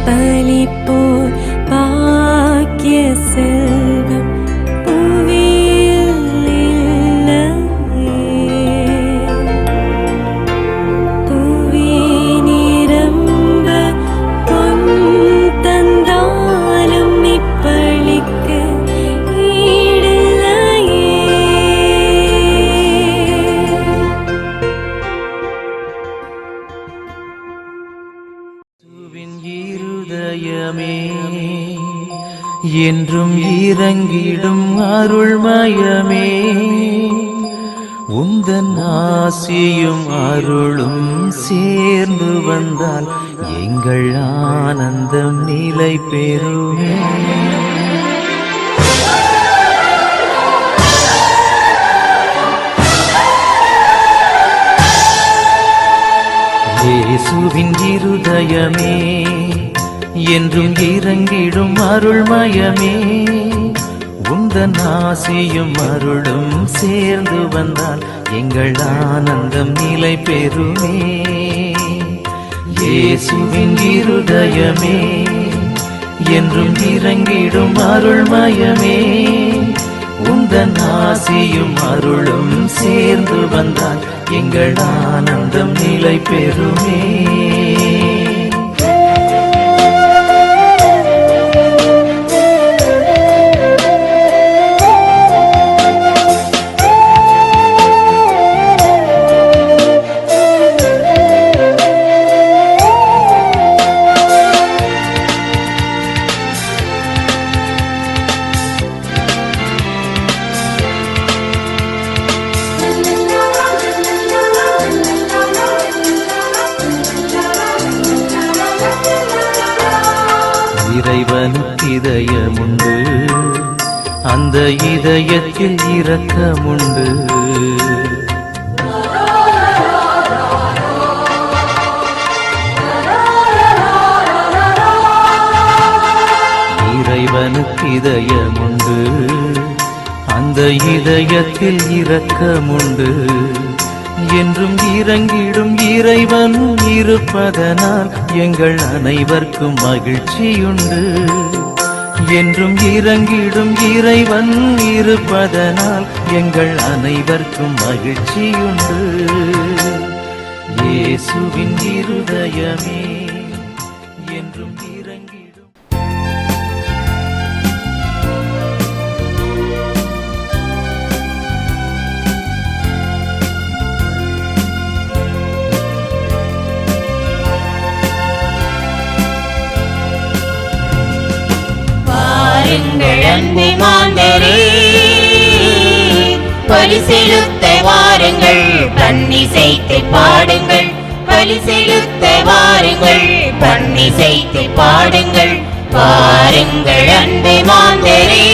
பலிப்போர் பாக்கிய செல்வம் புவியில் இல்லையே. புவி நிரம்ப பொன் தந்தாலும் இப்பளிக்கு ஈடில்லையே. இருதயமே என்றும் இறங்கிடும் அருள்மயமே, உந்தன் ஆசியும் அருளும் சேர்ந்து வந்தால் எங்கள் ஆனந்தம் நிலை பெறுமே. இயேசுவின் இருதயமே என்றும் இறங்கிடும் அருள்மயமே, உந்தன் ஆசியும் அருளும் சேர்ந்து வந்தால் எங்கள் ஆனந்தம் நிலை பெறுமே. இயேசுவின் இருதயமே என்றும் இறங்கிடும் அருள்மயமே, உந்தன் ஆசியும் அருளும் சேர்ந்து வந்தால் எங்கள் ஆனந்தம் நிலை பெறுமே. இறைவனுக்கு இதயமுண்டு, அந்த இதயத்தில் இரக்கமுண்டு. இறைவனுக்கு இதயமுண்டு, அந்த இதயத்தில் இரக்கமுண்டு. என்றும் இறங்கிடும் இறைவன் இருப்பதனால் எங்கள் அனைவருக்கும் மகிழ்ச்சியுண்டு. என்றும் இறங்கிடும் இறைவன் இருப்பதனால் எங்கள் அனைவருக்கும் மகிழ்ச்சியுண்டு. இயேசுவின் இருதயமே என்றும் இறங்கிடும். வாருங்கள் அன்பு மாந்தரே, பலி செலுத்த வாருங்கள், பன்னிசைத்து பாடுங்கள். பலி செலுத்த வாருங்கள், பன்னிசைத்து பாடுங்கள். வாருங்கள் அன்பு மாந்தரே.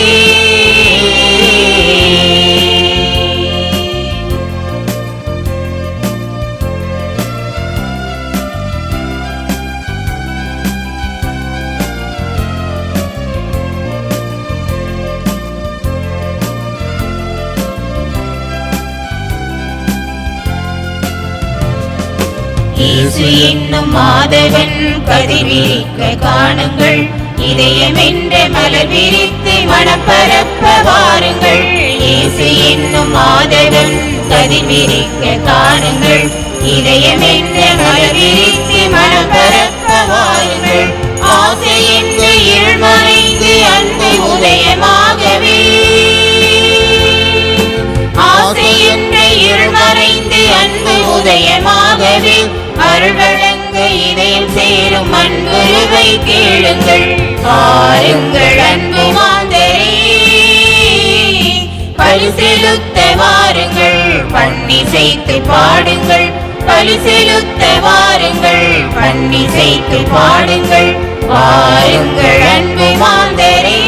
இயேசு என்னும் மாதவன் கதிர்விரிக்க காணுங்கள், இதயம் என்ற மலர் விரித்து மனம் பரப்ப வாருங்கள். இயேசு என்னும் மாதவன் கதிர்விரிக்க காணுங்கள், இதயம் என்ற மலர் விரித்து மனம் பரப்ப வாருங்கள். ஆசை என்ற இருள் மறைந்து அன்பு உதயமாகவே, ஆசை என்ற இருள் மறைந்து அன்பு உதயமாகவே, அருள் வழங்க இதயம் சேரும் அன்புருவை கேளுங்கள். வாருங்கள் அன்பு மாந்தரே, பலி செலுத்த வாருங்கள், பன்னிசைத்து பாடுங்கள். பலி செலுத்த வாருங்கள், பன்னிசைத்து பாடுங்கள். வாருங்கள் அன்பு மாந்தரே.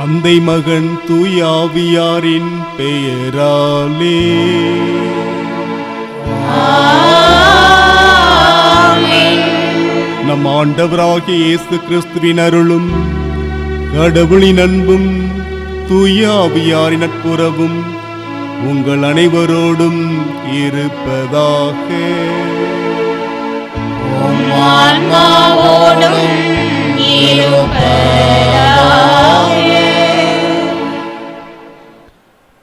தந்தை மகன் தூய ஆவியாரின் பெயராலே நம் ஆண்டவராகிய இயேசு கிறிஸ்துவின் அருளும் கடவுளின் அன்பும் தூய ஆவியாரின் நட்புறவும் உங்கள் அனைவரோடும் இருப்பதாக.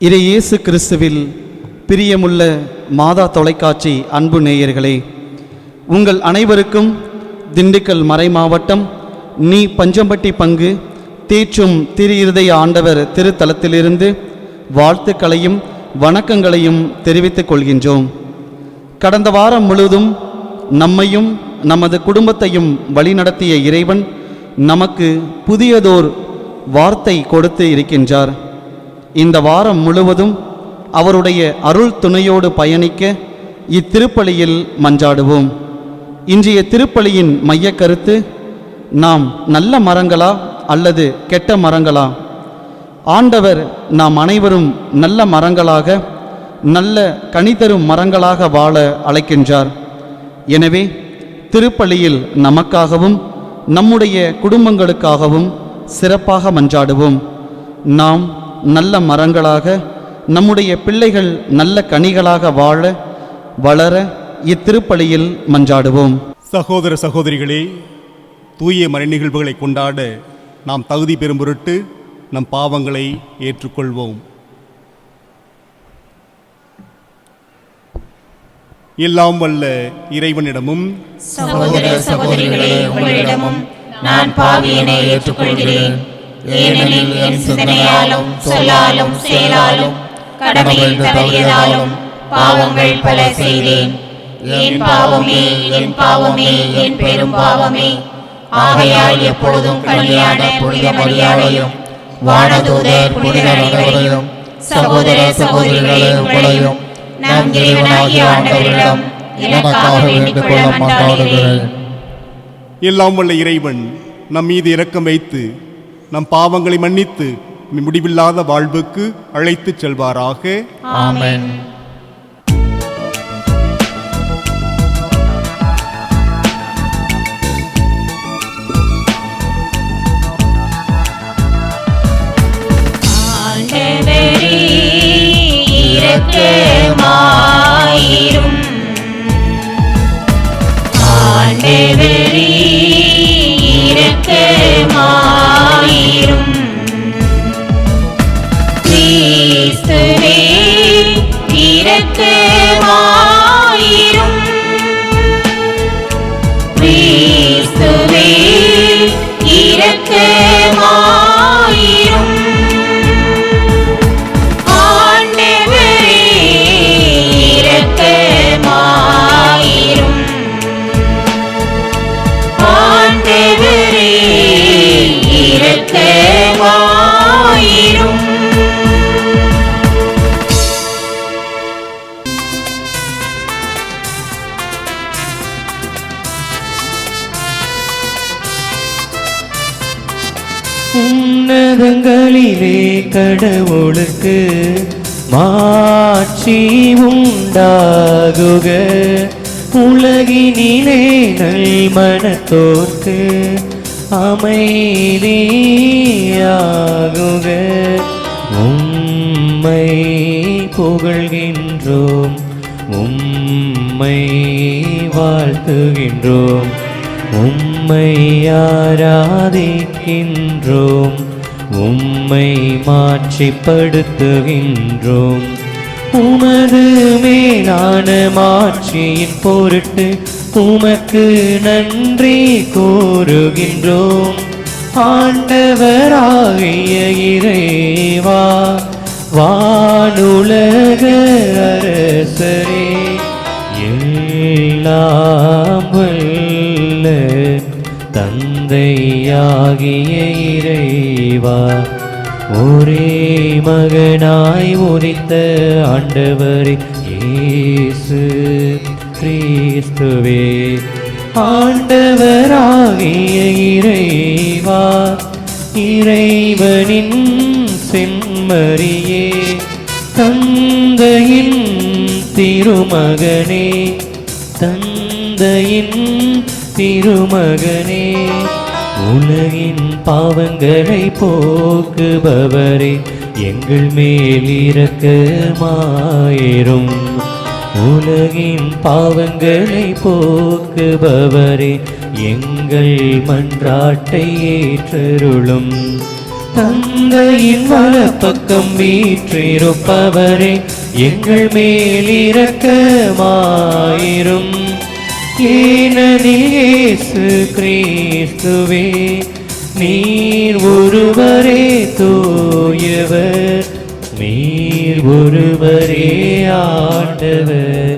இறை இயேசு கிறிஸ்துவில் பிரியமுள்ள மாதா தொலைக்காட்சி அன்பு நேயர்களே, உங்கள் அனைவருக்கும் திண்டுக்கல் மறை மாவட்டம் நீ பஞ்சம்பட்டி பங்கு தேற்றும் திரு இருதய ஆண்டவர் திருத்தலத்திலிருந்து வாழ்த்துக்களையும் வணக்கங்களையும் தெரிவித்துக் கொள்கின்றோம். கடந்த வாரம் முழுவதும் நம்மையும் நமது குடும்பத்தையும் வழிநடத்திய இறைவன் நமக்கு புதியதோர் வார்த்தை கொடுத்து இருக்கின்றார். இந்த வாரம் முழுவதும் அவருடைய அருள் துணையோடு பயணிக்க இத்திருப்பலியில் மன்றாடுவோம். இன்றைய திருப்பலியின் மைய கருத்து, நாம் நல்ல மரங்களா அல்லது கெட்ட மரங்களா? ஆண்டவர் நாம் அனைவரும் நல்ல மரங்களாக, நல்ல கனிதரும் மரங்களாக வாழ அழைக்கின்றார். எனவே திருப்பலியில் நமக்காகவும் நம்முடைய குடும்பங்களுக்காகவும் சிறப்பாக மன்றாடுவோம். நாம் நல்ல மரங்களாக, நம்முடைய பிள்ளைகள் நல்ல கனிகளாக வாழ வளர இத்திருப்பலியில் மன்றாடுவோம். சகோதர சகோதரிகளே, தூய மறை நிகழ்வுகளை கொண்டாட நாம் தகுதி பெறும் பொருட்டு நம் பாவங்களை ஏற்றுக்கொள்வோம். எல்லாம் வல்ல இறைவனிடமும் சகோதர சகோதரிகளே, உங்களிடமும் நான் பாவியனை ஏற்றுக்கொள்கிறேன். ஏனெனில் என் சிந்தனையாலும் சொல்லாலும் செயலாலும் கடமையில் தவறியதாலும் பாவங்கள் பல செய்தேன். என் பாவமே, என் பாவமே, என் பெரும் பாவமே. ஆகையால் எப்பொழுதும் கல்யாண புனித மரியாதையும் வானதூதர் புனிதர் அனைவரையும் சகோதர சகோதரிகளே உங்களையும் நம் இறைவனாகிய ஆண்டவரிடம் எனக்காக வேண்டிக் கொள்ள மன்றாடுகிறேன். எல்லாம் வல்ல இறைவன் நம் மீது இரக்கம் வைத்து நம் பாவங்களை மன்னித்து முடிவில்லாத வாழ்வுக்கு அழைத்துச் செல்வாராக. ஆமென். ஆண்டவரே இரக்கமாயிரும். ஆண்டவரே இரக்கமாயிரும். கிறிஸ்துவே இரக்கமாயிரும். கிறிஸ்துவே இரக்கமாயிரும். ஆண்டவரே இரக்கமாயிரும். ஆண்டவரே இரக்கமாயிரும். உன்னதங்களிலே கடவுளுக்கு மாட்சி உண்டாகுக. உலகினிலே நல் மனத்தோர்க்கு அமைதியாகுக. உம்மை புகழ்கின்றோம், உம்மை வாழ்த்துகின்றோம், உம்மை ஆராதிக்கின்றோம், உம்மை மாட்சிப்படுத்துகின்றோம். உமது மேலான மாட்சியின் பொருட்டு உமக்கு நன்றி கூறுகின்றோம். ஆண்டவராகிய இறைவா, வானுலக அரசரே, எல்லாம் வல்ல தந்தையாகிய இறைவா, ஒரே மகனாய் உதித்த ஆண்டவரே இயேசு கிறிஸ்துவே, ஆண்டவராகிய இறைவா, இறைவனின் மரியே தந்தையின் திருமகனே தந்தையின் திருமகனே உலகின் பாவங்களை போக்குபவரே எங்கள் மேல் இரக்கமாயிரும் உலகின் பாவங்களை போக்குபவரே எங்கள் மன்றாட்டை ஏற்றருளும் தந்தையின் வலப்பக்கம் வீற்றிருப்பவரே எங்கள் மேல் இரக்கமாயிரும் ஏனெனில் இயேசு கிறிஸ்துவே நீர் ஒருவரே தூயவர் நீர் ஒருவரே ஆண்டவர்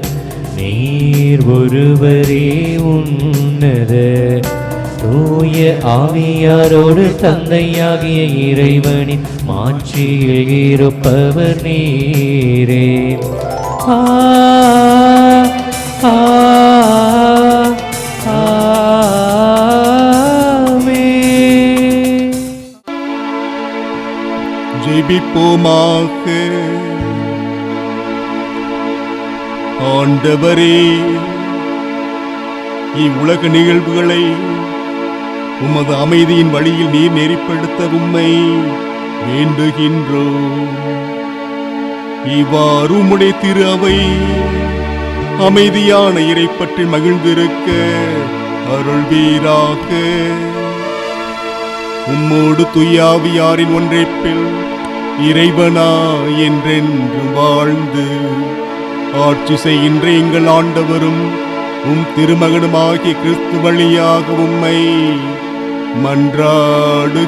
நீர் ஒருவரே உன்னதர் தூய ஆவியாரோடு தந்தையாகிய இறைவனின் மாட்சியில் இருப்பவர் நீரே ஆமென். ஜெபிப்போமாக. ஆண்டவரே, இவ்வுலக நிகழ்வுகளை உமது அமைதியின் வழியில் நீர் நெறிப்படுத்த உம்மை வேண்டுகின்றோம். இவ்வாறு உம்முடைய திரு அவை அமைதியான இறை பற்றி மகிழ்ந்திருக்க அருள்வீராக. உம்மோடு துய்யாவியாரின் ஒன்றைப்பில் இறைவனா என்றென்று வாழ்ந்து ஆட்சி செய்கின்ற எங்கள் ஆண்டவரும் உம் திருமகனுமாகிய கிறிஸ்து வழியாக உம்மை மன்றாடுகின்றோம்.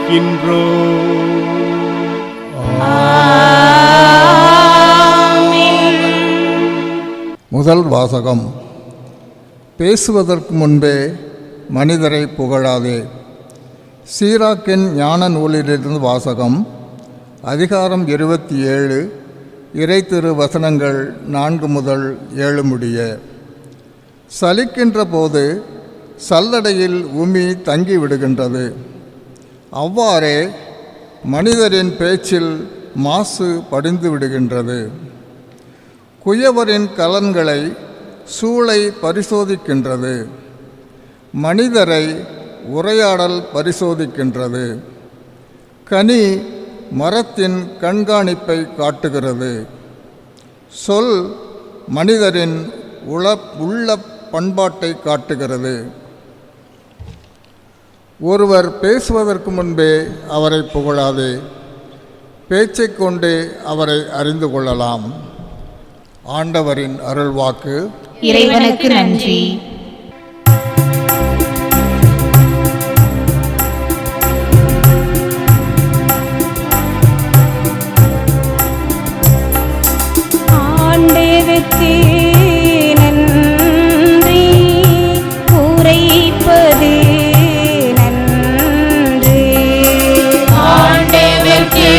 முதல் வாசகம். பேசுவதற்கு முன்பே மனிதரை புகழாதே. சீராக்கின் ஞான நூலிலிருந்து வாசகம். அதிகாரம் 27, இறை திரு வசனங்கள் 4 முதல் 7 முடிய. சலிக்கின்ற போது சல்லடையில் உமி தங்கிவிடுகின்றது. அவ்வாறே மனிதரின் பேச்சில் மாசு படிந்து விடுகின்றது. குயவரின் கலன்களை சூளை பரிசோதிக்கின்றது. மனிதரை உரையாடல் பரிசோதிக்கின்றது. கனி மரத்தின் கண்காணிப்பை காட்டுகிறது. சொல் மனிதரின் உள்ள பண்பாட்டை காட்டுகிறது. ஒருவர் பேசுவதற்கு முன்பே அவரை புகழாதே. பேச்சை கொண்டே அவரை அறிந்து கொள்ளலாம். ஆண்டவரின் அருள்வாக்கு. இறைவனுக்கு நன்றி. ஆண்டவருக்கு நன்றி உரைப்பது நன்று. ஆண்டவருக்கு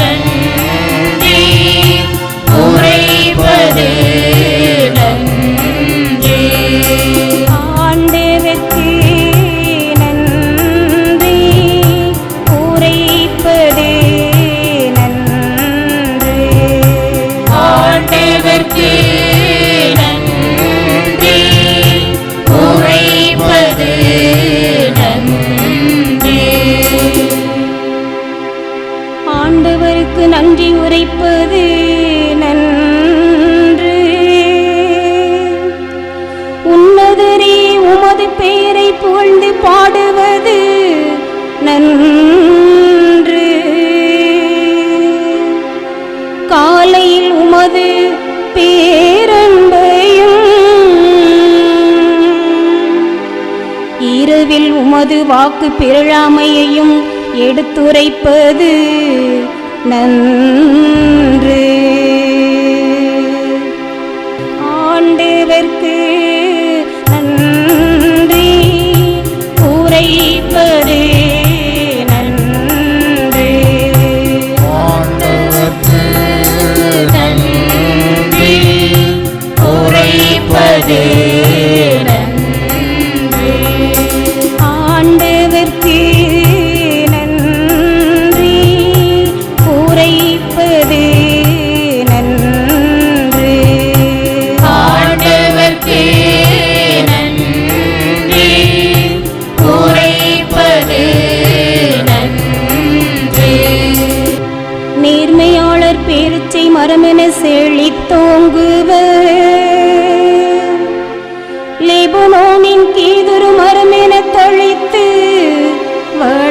நன்றி உரைப்பது நன்று. ஆண்டவருக்கு நன்றி உரைப்பது நன்று. ஆண்டவருக்கு நன்றி உரைப்பது நன்று. ஆண்டவருக்கு நன்றி உரைப்பது நன்று. உன்னதரே உமது பெயரை புகழ்ந்து பாடுவது நன்று. காலையில் உமது பேரன்பையும் இரவில் உமது வாக்கு பிறழாமையையும் எடுத்துரைப்பது நன்று. ஆண்டவர்க்கு நன்றி உரைப்பது நன்று. ஆண்டவருக்கு நன்றி உரைப்பது நன்று. ஆண்டவர்க்கு நன்றி உரை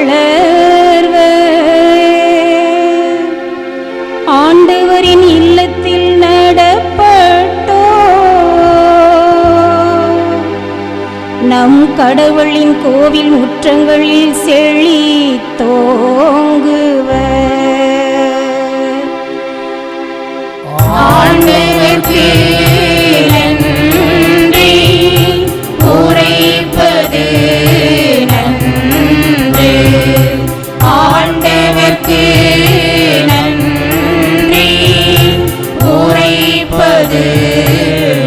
வளர்வர். ஆண்டவரின் இல்லத்தில் நடப்பட்டோ நம் கடவுளின் கோவில் முற்றங்களில் செழித்தோங்குவர். ஆண்டவர்க்கு நன்றி உரைப்பது நன்று. ஆண்டவர்க்கு நன்றி உரைப்பது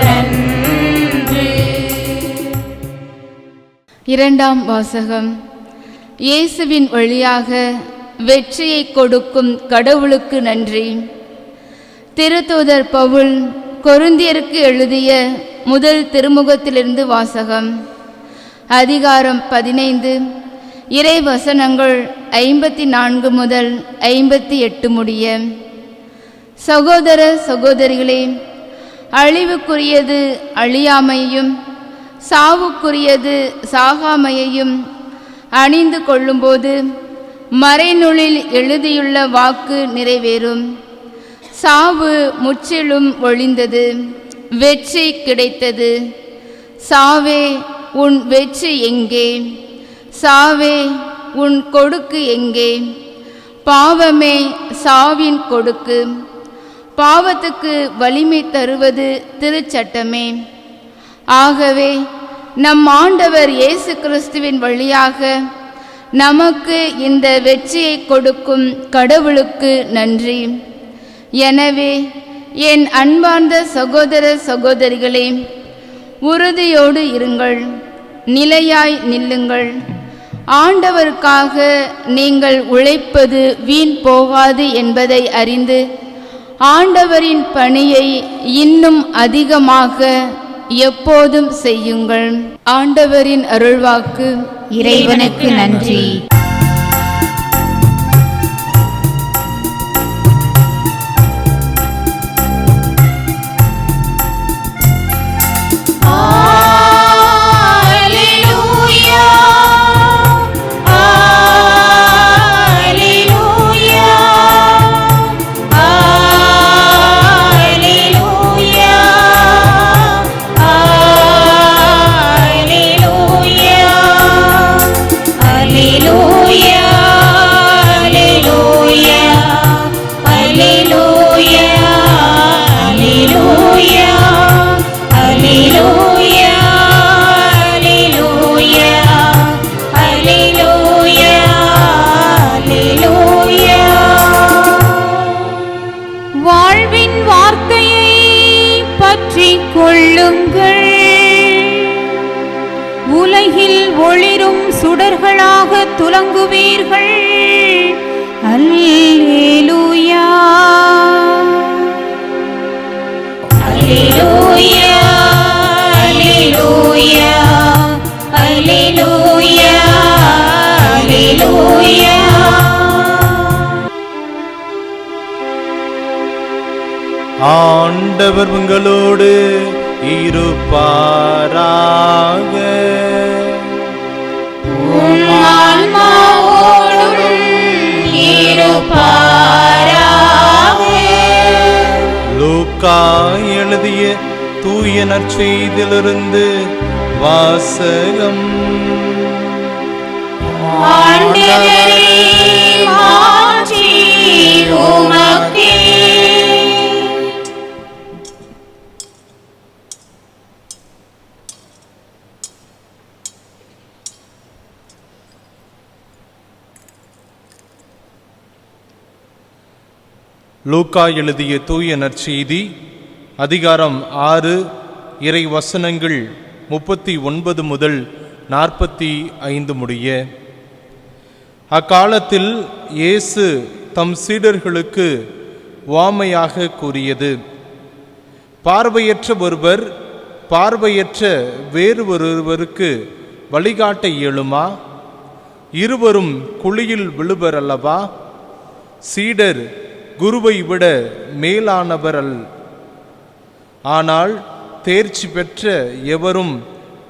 நன்று. இரண்டாம் வாசகம். இயேசுவின் வழியாக வெற்றியை கொடுக்கும் கடவுளுக்கு நன்றி. திருத்தூதர் பவுல் கொரிந்தியருக்கு எழுதிய முதல் திருமுகத்திலிருந்து வாசகம். அதிகாரம் 15, இறை வசனங்கள் 54 முதல் 58 முடிய. சகோதர சகோதரிகளே, அழிவுக்குரியது அழியாமையையும் சாவுக்குரியது சாகாமையையும் அணிந்து கொள்ளும்போது மறைநூலில் எழுதியுள்ள வாக்கு நிறைவேறும். சாவு முற்றிலும் ஒழிந்தது, வெற்றி கிடைத்தது. சாவே, உன் வெற்றி எங்கே? சாவே, உன் கொடுக்கு எங்கே? பாவமே, சாவின் கொடுக்கு. பாவத்துக்கு வலிமை தருவது திருச்சட்டமே. ஆகவே நம் ஆண்டவர் இயேசு கிறிஸ்துவின் வழியாக நமக்கு இந்த வெற்றியை கொடுக்கும் கடவுளுக்கு நன்றி. எனவே என் அன்பார்ந்த சகோதர சகோதரிகளே, உறுதியோடு இருங்கள், நிலையாய் நில்லுங்கள். ஆண்டவருக்காக நீங்கள் உழைப்பது வீண் போகாது என்பதை அறிந்து ஆண்டவரின் பணியை இன்னும் அதிகமாக எப்போதும் செய்யுங்கள். ஆண்டவரின் அருள்வாக்கு. இறைவனுக்கு நன்றி. வாழ்வின் வார்த்தையை பற்றிக் கொள்ளுங்கள். உலகில் ஒளிரும் சுடர்களாக துலங்குவீர்கள். அல்லேலூயா, அல்லேலூயா, அல்லேலூயா, அல்லேலூயா, அல்லேலூயா. ஆண்டவர் உங்களோடு இருப்பாராக. உம் ஆன்மாவோடும் இருப்பாராக. லூக்கா எழுதிய தூய நற்செய்தியிலிருந்து வாசகம். ஆண்டவரே, மாட்சி உமக்கே. லூக்கா எழுதிய தூய நற்செய்தி அதிகாரம் 6 இறை வசனங்கள் 39 முதல் 45 முடிய. அக்காலத்தில் இயேசு தம் சீடர்களுக்கு உவமையாக கூறியது. பார்வையற்ற ஒருவர் பார்வையற்ற வேறு ஒருவருக்கு வழிகாட்ட இயலுமா? இருவரும் குழியில் விழுவர் அல்லவா? சீடர் குருவை விட மேலானவர் அல்ல. ஆனால் தேர்ச்சி பெற்ற எவரும்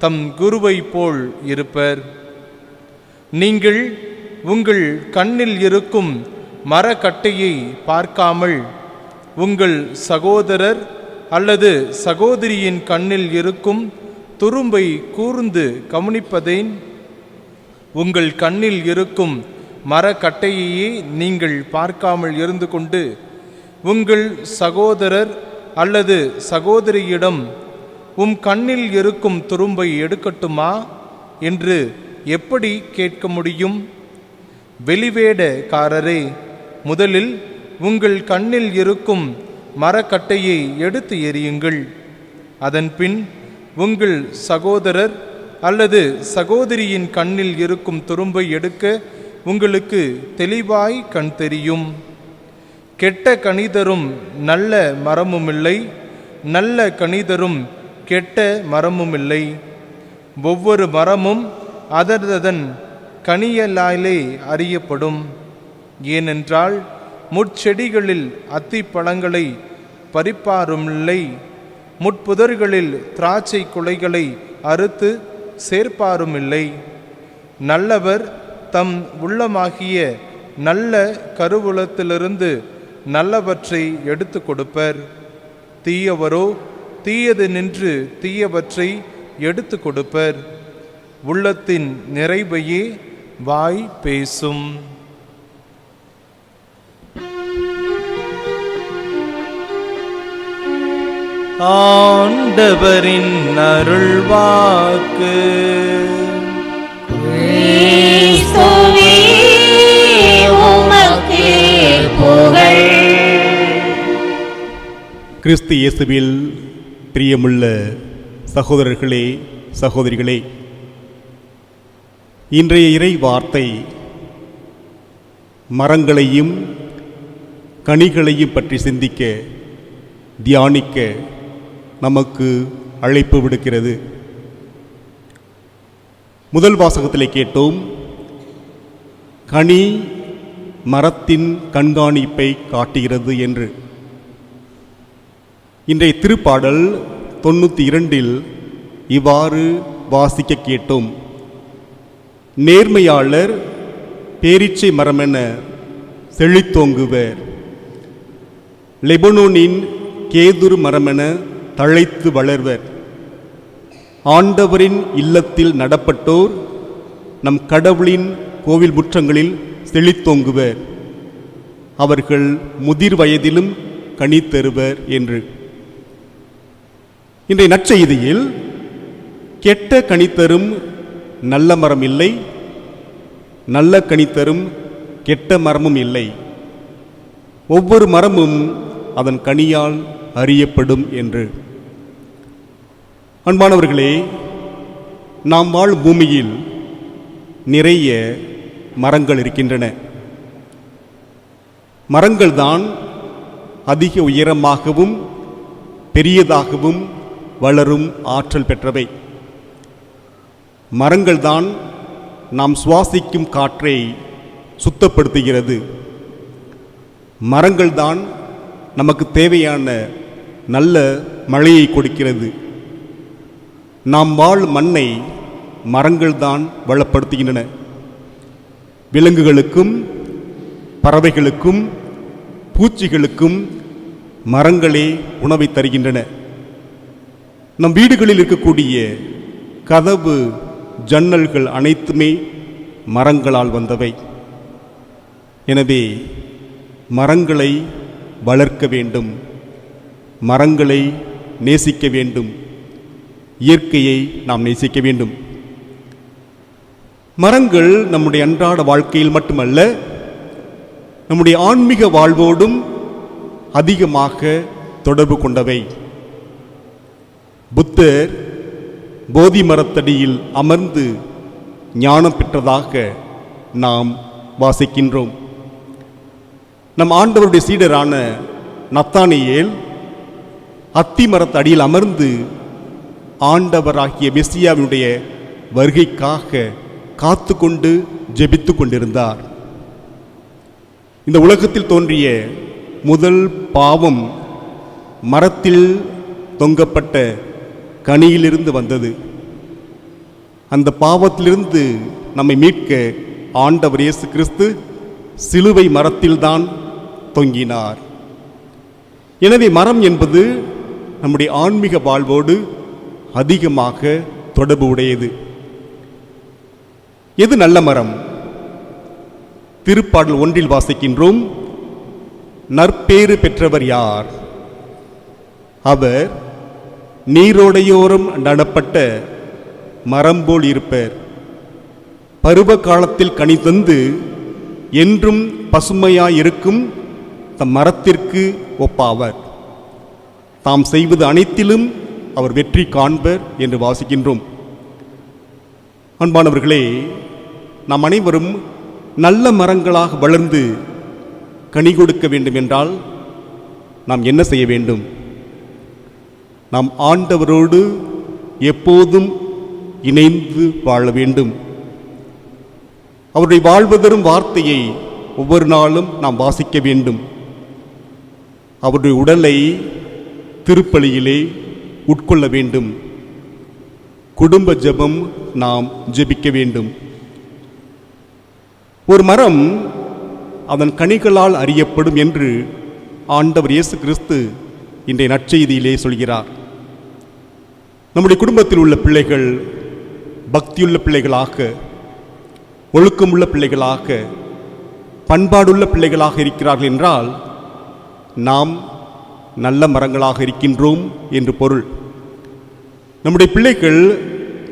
தம் குருவை போல் இருப்பர். நீங்கள் உங்கள் கண்ணில் இருக்கும் மரக்கட்டையை பார்க்காமல் உங்கள் சகோதரர் அல்லது சகோதரியின் கண்ணில் இருக்கும் துரும்பை கூர்ந்து கவனிப்பதேன்? உங்கள் கண்ணில் இருக்கும் மரக்கட்டையையே நீங்கள் பார்க்காமல் இருந்து கொண்டு உங்கள் சகோதரர் அல்லது சகோதரியிடம் கண்ணில் இருக்கும் துரும்பை எடுக்கட்டுமா என்று எப்படி கேட்க முடியும்? வெளிவேடக்காரரே, முதலில் உங்கள் கண்ணில் இருக்கும் மரக்கட்டையை எடுத்து எறியுங்கள். அதன்பின் உங்கள் சகோதரர் அல்லது சகோதரியின் கண்ணில் இருக்கும் துரும்பை எடுக்க உங்களுக்கு தெளிவாய் கண் தெரியும். கெட்ட கனிதரும் நல்ல மரமுமில்லை, நல்ல கனிதரும் கெட்ட மரமுமில்லை. ஒவ்வொரு மரமும் அதன் கனியலாலே அறியப்படும். ஏனென்றால் முட்செடிகளில் அத்திப்பழங்களை பறிப்பாருமில்லை, முட்புதர்களில் திராட்சை குலைகளை அறுத்து சேர்ப்பாருமில்லை. நல்லவர் தம் உள்ளமாகிய நல்ல கருவூலத்திலிருந்து நல்லவற்றை எடுத்து கொடுப்பர். தீயவரோ தீயது நின்று தீயவற்றை எடுத்து கொடுப்பர். உள்ளத்தின் நிறைவையே வாய் பேசும். ஆண்டவரின் அருள்வாக்கு. கிறிஸ்துவே உமக்கு புகழ். கிறிஸ்து இயேசுவில் பிரியமுள்ள சகோதரர்களே, சகோதரிகளே, இன்றைய இறை வார்த்தை மரங்களையும் கனிகளையும் பற்றி சிந்திக்க, தியானிக்க நமக்கு அழைப்பு விடுக்கிறது. முதல் வாசகத்திலே கேட்டோம், கனி மரத்தின் கண்காணிப்பை காட்டுகிறது என்று. இன்றைய திருப்பாடல் 92 இவ்வாறு வாசிக்க கேட்டோம், நேர்மையாளர் பேரீச்சை மரமென செழித்தோங்குவர், லெபனோனின் கேதுரு மரமென தழைத்து வளர்வர். ஆண்டவரின் இல்லத்தில் நடப்பட்டோர் நம் கடவுளின் கோவில் முற்றங்களில் செழித்தோங்குவர், அவர்கள் முதிர் வயதிலும் கனி தருவர் என்று. இன்றைய நற்செய்தியில் கெட்ட கனித்தரும் நல்ல மரம் இல்லை, நல்ல கனித்தரும் கெட்ட மரமும் இல்லை. ஒவ்வொரு மரமும் அதன் கனியால் அறியப்படும் என்று. அன்பானவர்களே, நாம் வாழும் பூமியில் நிறைய மரங்கள் இருக்கின்றன. மரங்கள்தான் அதிக உயரமாகவும் பெரியதாகவும் வளரும் ஆற்றல் பெற்றவை. மரங்கள்தான் நாம் சுவாசிக்கும் காற்றை சுத்தப்படுத்துகிறது. மரங்கள்தான் நமக்கு தேவையான நல்ல மழையை கொடுக்கிறது. நாம் வாழும் மண்ணை மரங்கள்தான் வளப்படுத்துகின்றன. விலங்குகளுக்கும் பறவைகளுக்கும் பூச்சிகளுக்கும் மரங்களே உணவை தருகின்றன. நம் வீடுகளில் இருக்கக்கூடிய கதவு ஜன்னல்கள் அனைத்துமே மரங்களால் வந்தவை. எனவே மரங்களை வளர்க்க வேண்டும், மரங்களை நேசிக்க வேண்டும், இயற்கையை நாம் நேசிக்க வேண்டும். மரங்கள் நம்முடைய அன்றாட வாழ்க்கையில் மட்டுமல்ல, நம்முடைய ஆன்மீக வாழ்வோடும் அதிகமாக தொடர்பு கொண்டவை. புத்தர் போதி மரத்தடியில் அமர்ந்து ஞானம் பெற்றதாக நாம் வாசிக்கின்றோம். நம் ஆண்டவருடைய சீடரான நத்தானியேல் அத்தி மரத்தடியில் அமர்ந்து ஆண்டவராகிய மெசியாவினுடைய வருகைக்காக காத்து கொண்டு ஜெபித்து கொண்டிருந்தார். இந்த உலகத்தில் தோன்றிய முதல் பாவம் மரத்தில் தொங்கப்பட்ட கனியிலிருந்து வந்தது. அந்த பாவத்திலிருந்து நம்மை மீட்க ஆண்டவர் இயேசு கிறிஸ்து சிலுவை மரத்தில்தான் தொங்கினார். எனவே மரம் என்பது நம்முடைய ஆன்மீக வாழ்வோடு அதிகமாக தொடர்பு உடையது. எது நல்ல மரம்? திருப்பாடல் 1 வாசிக்கின்றோம், நற்பேறு பெற்றவர் யார்? அவர் நீரோடையோரம் நடப்பட்ட மரம் போல் இருப்பர். பருவ காலத்தில் கனி தந்து என்றும் பசுமையாயிருக்கும் தம் மரத்திற்கு ஒப்பாவர். தாம் செய்வது அனைத்திலும் அவர் வெற்றி காண்பர் என்று வாசிக்கின்றோம். அன்பானவர்களே, நாம் அனைவரும் நல்ல மரங்களாக வளர்ந்து கனி கொடுக்க வேண்டும் என்றால் நாம் என்ன செய்ய வேண்டும்? நாம் ஆண்டவரோடு எப்போதும் இணைந்து வாழ வேண்டும். அவருடைய வாழ்வு தரும் வார்த்தையை ஒவ்வொரு நாளும் நாம் வாசிக்க வேண்டும். அவருடைய உடலை திருப்பலியிலே உட்கொள்ள வேண்டும். குடும்ப ஜெபம் நாம் ஜெபிக்க வேண்டும். ஒரு மரம் அதன் கனிகளால் அறியப்படும் என்று ஆண்டவர் இயேசு கிறிஸ்து இன்றைய நற்செய்தியிலே சொல்கிறார். நம்முடைய குடும்பத்தில் உள்ள பிள்ளைகள் பக்தியுள்ள பிள்ளைகளாக, ஒழுக்கமுள்ள பிள்ளைகளாக, பண்பாடுள்ள பிள்ளைகளாக இருக்கிறார்கள் என்றால் நாம் நல்ல மரங்களாக இருக்கின்றோம் என்று பொருள். நம்முடைய பிள்ளைகள்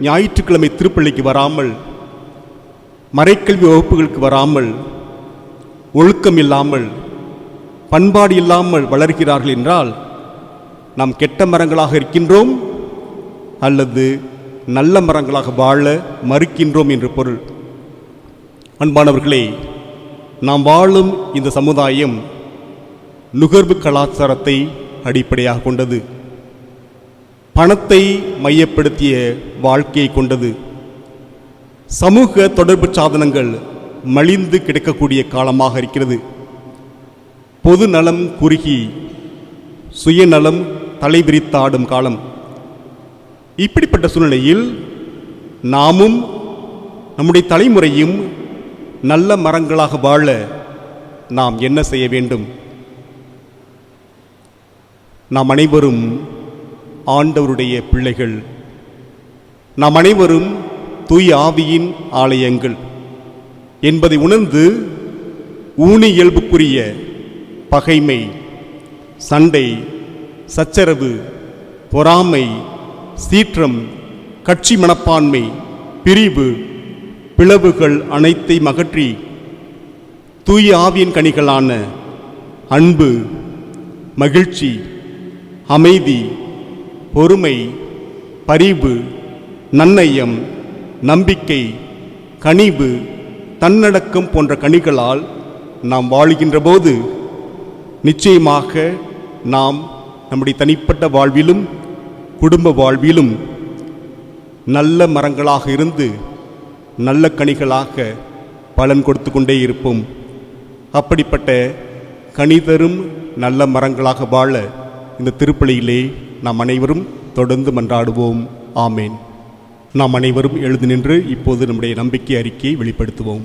ஞாயிற்றுக்கிழமை திருப்பள்ளிக்கு வராமல், மறைக்கல்வி வகுப்புகளுக்கு வராமல், ஒழுக்கம் இல்லாமல், பண்பாடு இல்லாமல் வளர்கிறார்கள் என்றால் நாம் கெட்ட மரங்களாக இருக்கின்றோம் அல்லது நல்ல மரங்களாக வாழ மறுக்கின்றோம் என்று பொருள். அன்பானவர்களே, நாம் வாழும் இந்த சமுதாயம் நுகர்வு கலாச்சாரத்தை அடிப்படையாக கொண்டது. பணத்தை மையப்படுத்திய வாழ்க்கையை கொண்டது. சமூக தொடர்பு சாதனங்கள் மலிந்து கிடக்கக்கூடிய காலமாக இருக்கிறது. பொது நலம் குறுகி சுயநலம் தலைவிரித்தாடும் காலம். இப்படிப்பட்ட சூழ்நிலையில் நாமும் நம்முடைய தலைமுறையும் நல்ல மரங்களாக வாழ நாம் என்ன செய்ய வேண்டும்? நாம் அனைவரும் ஆண்டவருடைய பிள்ளைகள். நாம் அனைவரும் தூய ஆவியின் ஆலயங்கள் என்பதை உணர்ந்து ஊனி இயல்புக்குரிய பகைமை, சண்டை, சச்சரவு, பொறாமை, சீற்றம், கட்சி மனப்பான்மை, பிரிவு, பிளவுகள் அனைத்தையும் அகற்றி தூய ஆவியின் கனிகளான அன்பு, மகிழ்ச்சி, அமைதி, பொறுமை, பரிவு, நன்னயம், நம்பிக்கை, கனிவு, தன்னடக்கம் போன்ற கனிகளால் நாம் வாழுகின்ற போது நிச்சயமாக நாம் நம்முடைய தனிப்பட்ட வாழ்விலும் குடும்ப வாழ்விலும் நல்ல மரங்களாக இருந்து நல்ல கனிகளாக பலன் கொடுத்து கொண்டே இருப்போம். அப்படிப்பட்ட கனிதரும் நல்ல மரங்களாக வாழ இந்த திருப்பலியிலே நாம் அனைவரும் தொடர்ந்து மன்றாடுவோம். ஆமேன். நாம் அனைவரும் எழுந்து நின்று இப்போது நம்முடைய நம்பிக்கை அறிக்கையை வெளிப்படுத்துவோம்.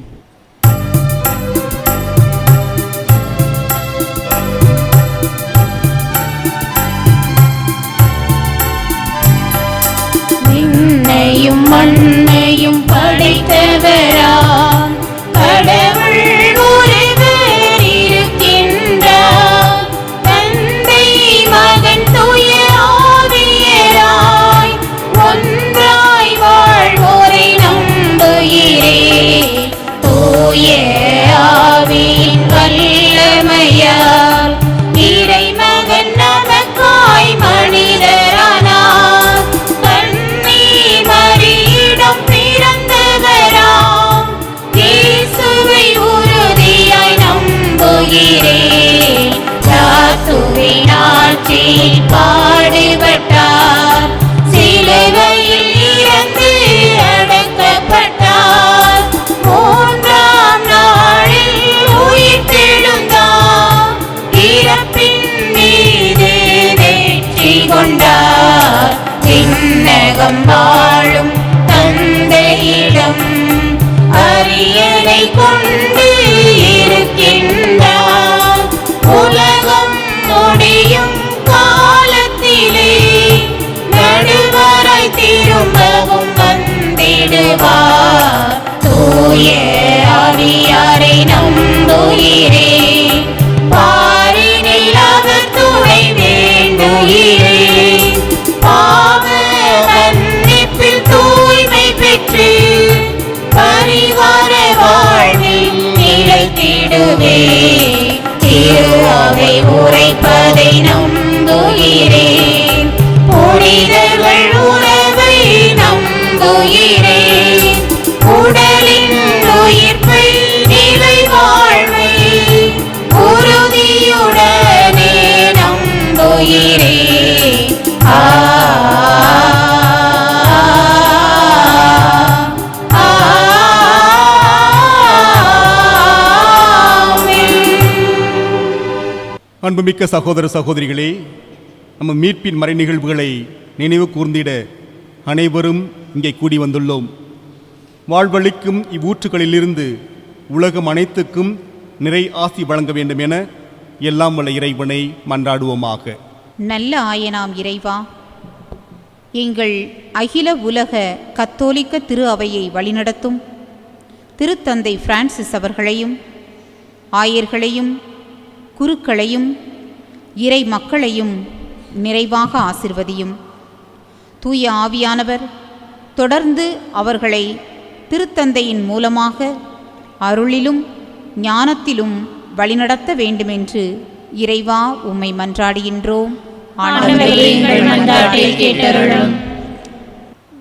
விண்ணையும் மண்ணையும் படைத்தவராம் கடவுள் ஒருவர் இருக்கின்றார். தந்தை மகன் தூய ஆவியராய் ஒன்றாய் வாழ்வோரை நம்புகிறேன். தூய ஆவியின் வல்லமையால் இறைமகன் நமக்காய் மனிதரானார். கன்னி மரியிடம் பிறந்தவராம் இயேசுவை உறுதியாய் நம்புகிறேன். இயேசுவின் ஆட்சியில் பாடுபட்டார், சிலுவையில் இறந்து அடக்கப்பட்டார், மூன்றாம் நாளில் உயிர்த்தெழுந்தார், இறப்பின் மீது வெற்றி கொண்டார். விண்ணகம் வாழும் தந்தையிடம் அரியணை திரும்பவும் வந்திடுவார். தூய ஆவியாரை நம்புகிறே, பாரினில் அவர் துணை வேண்டுகிறே. பாவ மன்னிப்பில் தூய்மை பெற்று பரிவார வாழ்வில் நிலைத்திடுவே. திரு அவை உரைப்பதை நம்புகிறேன், புனிதர்கள் உறவை நம்புகிறேன். உடலின் உயிர்ப்பை நிலை வாழ்வை உறுதியுடனே நம்புகிறேன். அன்புமிக்க சகோதர சகோதரிகளே, நம்ம மீட்பின் மறை நிகழ்வுகளை நினைவு கூர்ந்திட அனைவரும் இங்கே கூடி வந்துள்ளோம். வாழ்வளிக்கும் இவ்வூற்றுகளிலிருந்து உலகம் அனைத்துக்கும் நிறை ஆசி வழங்க வேண்டும் என எல்லாம் வல்ல இறைவனை மன்றாடுவோமாக. நல்ல ஆயனாம் இறைவா, எங்கள் அகில உலக கத்தோலிக்க திரு அவையை வழிநடத்தும் திருத்தந்தை பிரான்சிஸ் அவர்களையும் ஆயர்களையும் குருக்களையும் இறை மக்களையும் நிறைவாக ஆசிர்வதியும். தூய ஆவியானவர் தொடர்ந்து அவர்களை திருத்தந்தையின் மூலமாக அருளிலும் ஞானத்திலும் வழிநடத்த வேண்டுமென்று இறைவா உம்மை மன்றாடுகின்றோம்.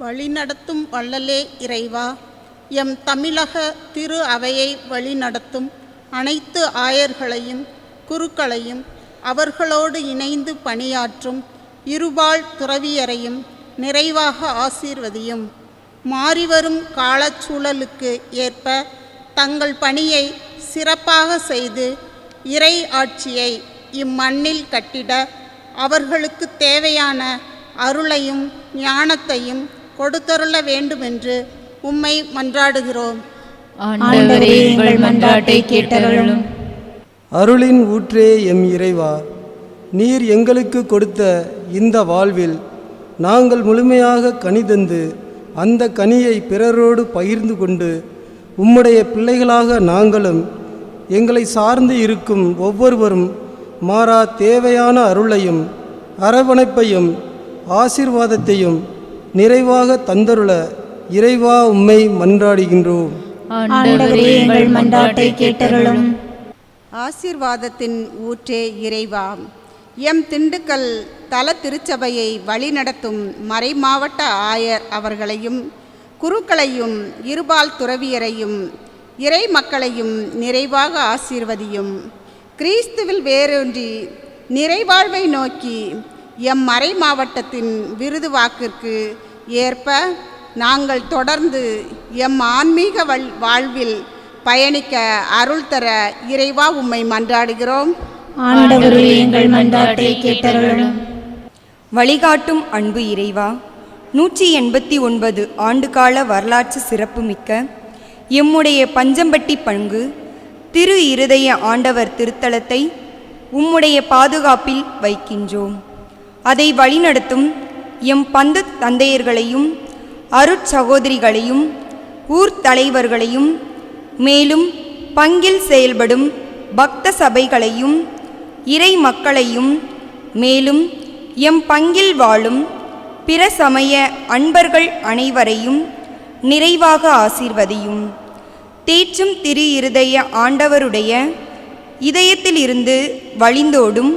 வழிநடத்தும் வள்ளலே இறைவா, எம் தமிழக திரு அவையை வழிநடத்தும் அனைத்து ஆயர்களையும் குருக்களையும் அவர்களோடு இணைந்து பணியாற்றும் இருபால் துறவியரையும் நிறைவாக ஆசீர்வதியும். மாறிவரும் காலச்சூழலுக்கு ஏற்ப தங்கள் பணியை சிறப்பாக செய்து இறை ஆட்சியை இம்மண்ணில் கட்டிட அவர்களுக்கு தேவையான அருளையும் ஞானத்தையும் கொடுத்தருள வேண்டுமென்று உம்மை மன்றாடுகிறோம். ஆண்டவரே, எங்கள் மன்றாட்டை கேட்டருளும். அருளின் ஊற்றே எம் இறைவா, நீர் எங்களுக்கு கொடுத்த இந்த வாழ்வில் நாங்கள் முழுமையாக கனி தந்து அந்த கனியை பிறரோடு பகிர்ந்து கொண்டு உம்முடைய பிள்ளைகளாக நாங்களும் எங்களை சார்ந்து இருக்கும் ஒவ்வொருவரும் மாறா தேவையான அருளையும் அரவணைப்பையும் ஆசீர்வாதத்தையும் நிறைவாக தந்தருள இறைவா உம்மை மன்றாடுகின்றோம். ஆண்டவரே, எங்கள் மன்றாட்டை கேட்டருளும். ஆசீர்வாதத்தின் ஊற்றே இறைவா, எம் திண்டுக்கல் தல திருச்சபையை வழிநடத்தும் மறைமாவட்ட ஆயர் அவர்களையும் குருக்களையும் இருபால் துறவியரையும் இறை மக்களையும் நிறைவாக ஆசீர்வதியும். கிறிஸ்துவில் வேரூன்றி நிறைவாழ்வை நோக்கி எம் மறை மாவட்டத்தின் விருது வாக்கிற்கு ஏற்ப நாங்கள் தொடர்ந்து எம் ஆன்மீக வாழ்வில் பயணிக்க அருள் தர இறைவா உம்மை மன்றாடுகிறோம். ஆண்டவரே, எங்கள் மன்றாட்டை கேட்டருளும். வழிகாட்டும் அன்பு இறைவா, 189 ஆண்டுகால வரலாற்று சிறப்புமிக்க எம்முடைய பஞ்சம்பட்டி பங்கு திரு இருதய ஆண்டவர் திருத்தலத்தை உம்முடைய பாதுகாப்பில் வைக்கின்றோம். அதை வழிநடத்தும் எம் பந்து தந்தையர்களையும் அருட்சகோதரிகளையும் ஊர் தலைவர்களையும் மேலும் பங்கில் செயல்படும் பக்த சபைகளையும் இறை மக்களையும் மேலும் எம் பங்கில் வாழும் பிற சமய அன்பர்கள் அனைவரையும் நிறைவாக ஆசீர்வதியும். தேற்றும் திரு இருதய ஆண்டவருடைய இதயத்திலிருந்து வழிந்தோடும்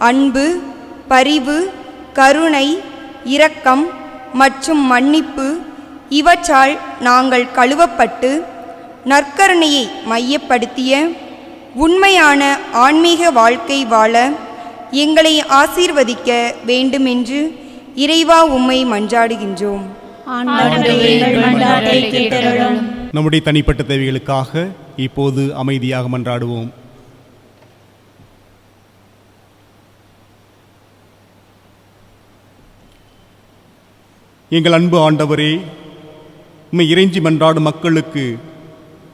அன்பு, பரிவு, கருணை, இரக்கம் மற்றும் மன்னிப்பு இவற்றால் நாங்கள் கழுவப்பட்டு நற்கருணையை மையப்படுத்திய உண்மையான ஆன்மீக வாழ்க்கை வாழ எங்களை ஆசீர்வதிக்க வேண்டுமென்று இறைவா உம்மை மன்றாடுகின்றோம். நம்முடைய தனிப்பட்ட தேவைகளுக்காக இப்போது அமைதியாக மன்றாடுவோம். எங்கள் அன்பு ஆண்டவரே, உம்மை இறைஞ்சி மன்றாடும் மக்களுக்கு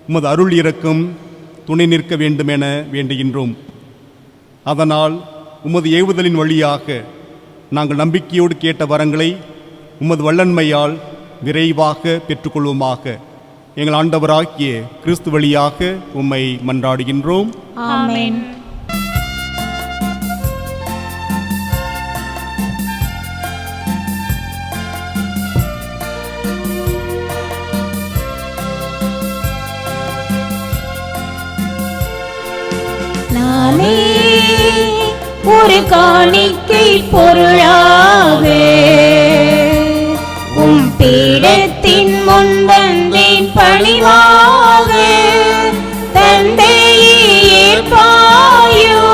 உமது அருள் இரக்கம் துணை நிற்க வேண்டுமென வேண்டுகின்றோம். அதனால் உமது ஏவுதலின் வழியாக நாங்கள் நம்பிக்கையோடு கேட்ட வரங்களை உமது வல்லன்மையால் விரைவாக பெற்றுக்கொள்வோமாக. எங்கள் ஆண்டவராகிய கிறிஸ்து வழியாக உம்மை மன்றாடுகின்றோம். ஆமென். நானே ஒரு காணிக்கை பொருளாக உம் பீடத்தின் முன் வந்தேன் பணிவாக. தந்தையே ஏற்பாயோ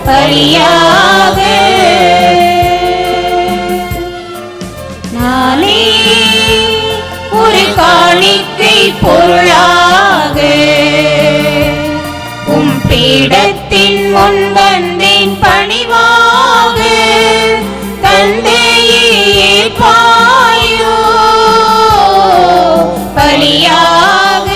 பலியாக. நானே ஒரு காணிக்கை பொருளாக உம் பீடத்தின் முன் வந்தேன் பணிவாக. தந்தையே ஏற்பாயோ பலியாக.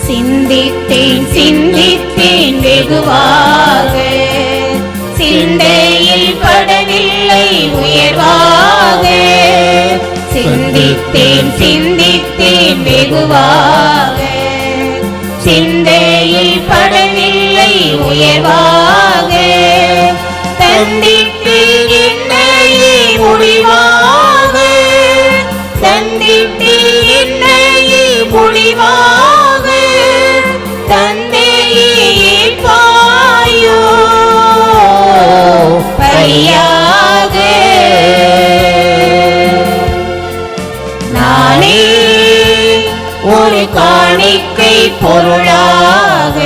சிந்தித்தேன் சிந்தித்தேன் வெகுவாக, சிந்தையில் படவில்லை உயர்வாக. சிந்தித்தேன் சிந்தித்தேன் வெகுவாக, சிந்தையில் படவில்லை உயர்வாக. தந்திட்டேன் என்னையே முடிவாக, தந்திட்டேன் என்னையே முடிவாக. தந்தையே ஏற்பாயோ பலியாக. நானே ஒரு காணிக்கை பொருளாக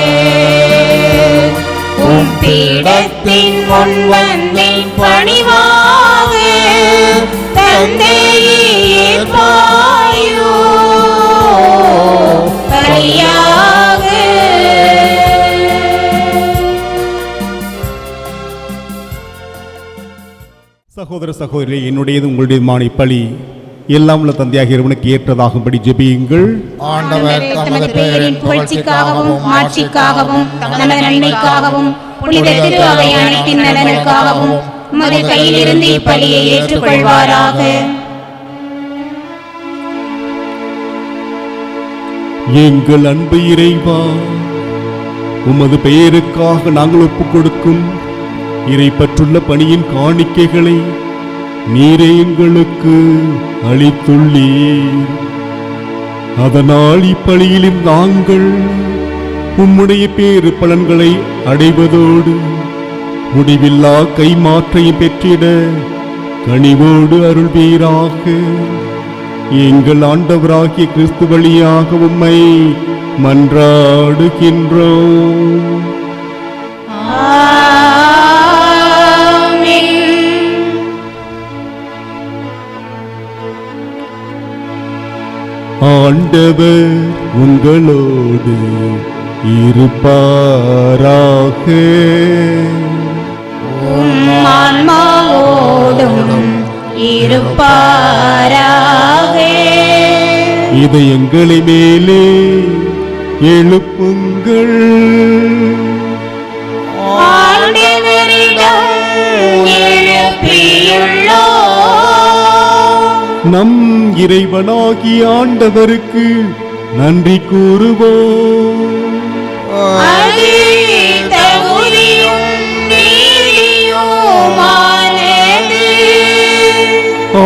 உம் பீடத்தின் முன் வந்தேன் பணிவாக. தந்தையே ஏற்பாயோ பலியாக. சகோதர சகோதரி, என்னுடையது உங்களுடையதுமான இப்பலி எல்லாம் உள்ள தந்தையாக இறைவனுக்கு ஏற்றதாகும்படி ஜெபியுங்கள். ஆண்டவர் தமது பெயரின் புகழ்ச்சிக்காகவும் ஆட்சிக்காகவும் நமது நன்மைக்காகவும் புனித திரு அவை அனைத்தின் நலனுக்காகவும் உமது கையிலிருந்து இப்பலியை ஏற்றுக்கொள்வாராக. எங்கள் அன்பு இறைவா, உமது பெயருக்காக நாங்கள் ஒப்புக் கொடுக்கும் இறை பற்றுள்ள பணியின் காணிக்கைகளை நீரே எங்களுக்கு அளித்துள்ளீர். அதனால் இப்பலியிலும் நாங்கள் உம்முடைய பேறு பலன்களை அடைவதோடு முடிவில்லா கைமாற்றையும் பெற்றிட கனிவோடு அருள்வீராக. எங்கள் ஆண்டவராகிய கிறிஸ்து வழியாக உம்மை மன்றாடுகின்றோம். ஆண்டவர் உங்களோடு இருப்பாராக. ஆன்மாவோடும் இருப்பாராக. இதயங்களை மேலே எழுப்புங்கள். ஆண்டவரிடம் எழுப்பியுள்ளோம். நம் இறைவனாகிய ஆண்டவருக்கு நன்றி கூறுவோம். அது தகுதியும் நீதியுமானது.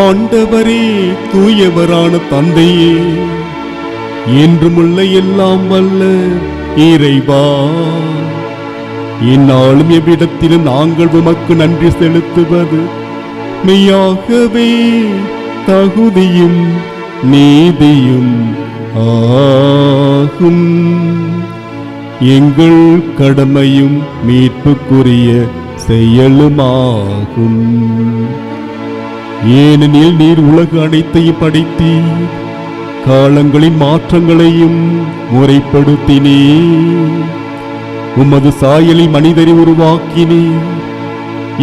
ஆண்டவரே, தூயவரான தந்தையே, என்றுமுள்ள எல்லாம் வல்ல இறைவா, இந்நாளும் எவ்விடத்திலும் நாங்கள் உமக்கு நன்றி செலுத்துவது மெய்யாகவே தகுதியும் நீதியும் ஆகும். எங்கள் கடமையும் மீட்புக்குரிய செயலுமாகும். ஏனெனில் நீர் உலக அனைத்தையும் படைத்தீர், காலங்களின் மாற்றங்களையும் முறைப்படுத்தினீர். உமது சாயலில் மனிதரை உருவாக்கினீர்.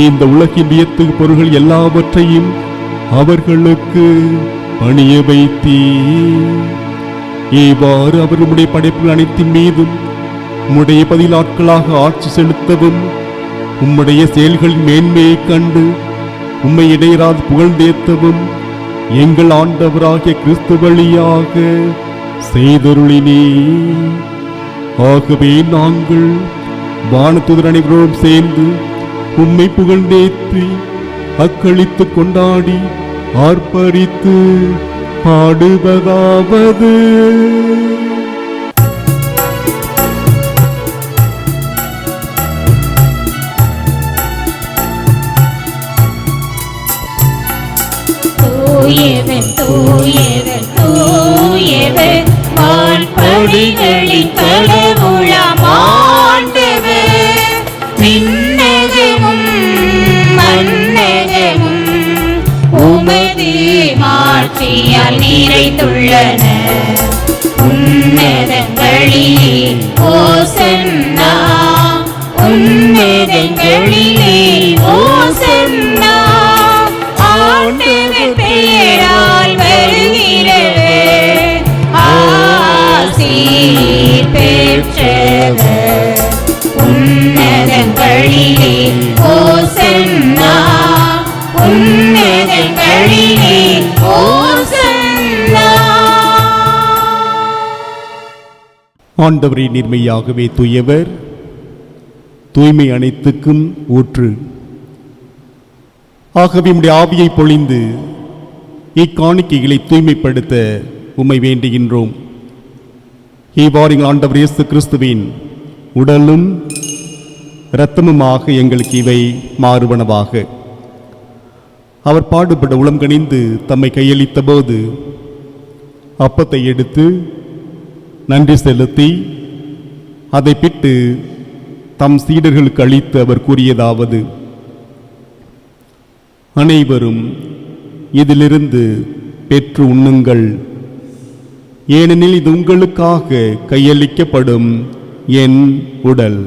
இந்த உலகின் வியத்து பொருள்கள் எல்லாவற்றையும் அவர்களுக்கு பணிய வைத்தீர். இவ்வாறு அவர் உம்முடைய படைப்புகள் அனைத்தின் மீதும் உம்முடைய பதிலாட்களாக ஆட்சி செலுத்தவும் உம்முடைய செயல்களின் மேன்மையை கண்டு உம்மை இடையராது புகழ்ந்தேத்தவும் எங்கள் ஆண்டவராகிய கிறிஸ்து வழியாக செய்தருளினே. ஆகவே நாங்கள் வானதூதர் அனைவரோடும் சேர்ந்து உம்மை புகழ்ந்தேத்தி அக்களித்து கொண்டாடி ஆர்ப்பரித்து பாடுவதாவது: தூயவர் தூயவர் தூயவர் வான்படைகளின் கடவுளாம் ஆண்டவர். விண்ணகமும் மண்ணகமும் உமது மாட்சியால் நிறைந்துள்ளன. உன்னதங்களிலே ஓசன்னா, உன்னதங்களிலே ஓசன்னா. ஆண்டவர் பெயரால் வருகிறவர் ஆசீர் பெற்றவர். உன்னதங்களிலே ஓசன்னா, உன்னதங்களிலே ஓசன்னா. ஆண்டவரே நீர்மையாகவே தூயவர், தூய்மை அனைத்துக்கும் ஊற்று. ஆகவே உம்முடைய ஆவியை பொழிந்து இக்காணிக்கைகளை தூய்மைப்படுத்த உம்மை வேண்டுகின்றோம். இவ்வாறு எங்கள் ஆண்டவர் இயேசு கிறிஸ்துவின் உடலும் இரத்தமுமாக எங்களுக்கு இவை மாறுவனவாக. அவர் பாடுபட உளம் கனிந்து தம்மை கையளித்த போது அப்பத்தை எடுத்து நன்றி செலுத்தி அதை பிட்டு தம் சீடர்களுக்கு அளித்து அவர் கூறியதாவது: அனைவரும் இதிலிருந்து பெற்று உண்ணுங்கள், ஏனெனில் இது உங்களுக்காக கையளிக்கப்படும் என் உடல்.